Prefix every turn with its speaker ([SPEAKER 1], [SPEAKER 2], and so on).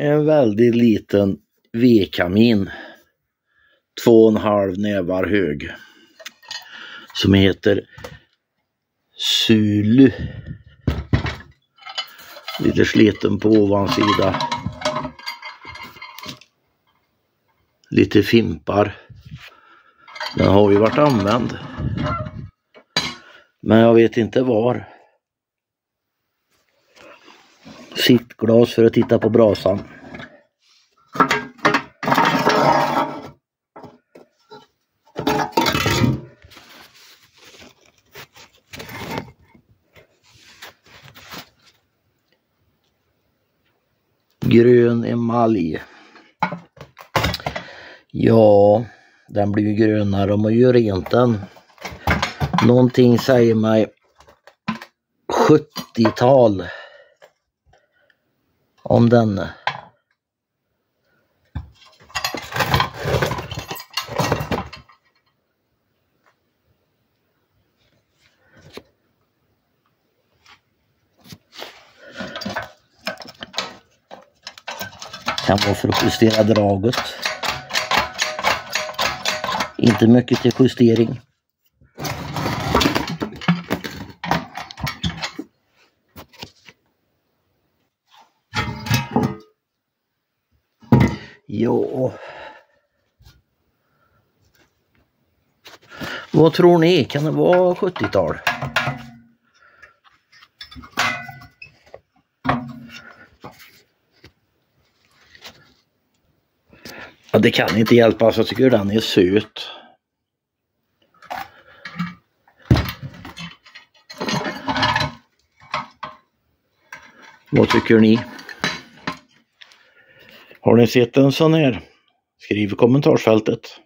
[SPEAKER 1] en väldigt liten vedkamin. 2,5 nävar hög. Som heter Zulu. Lite sliten på ovansida. Lite fimpar. Den har ju varit använd. Men jag vet inte var. Sittglas för att titta på brasan. Grön emalj. Ja, den blir ju grönare om man gör rent den. Någonting säger mig 70-tal om den. Kan vara för att justera draget. Inte mycket till justering. Ja. Vad tror ni? Kan det vara 70-tal? Ja, det kan inte hjälpa, så jag tycker den är söt. Vad tycker ni? Har ni sett en sån här? Skriv i kommentarsfältet.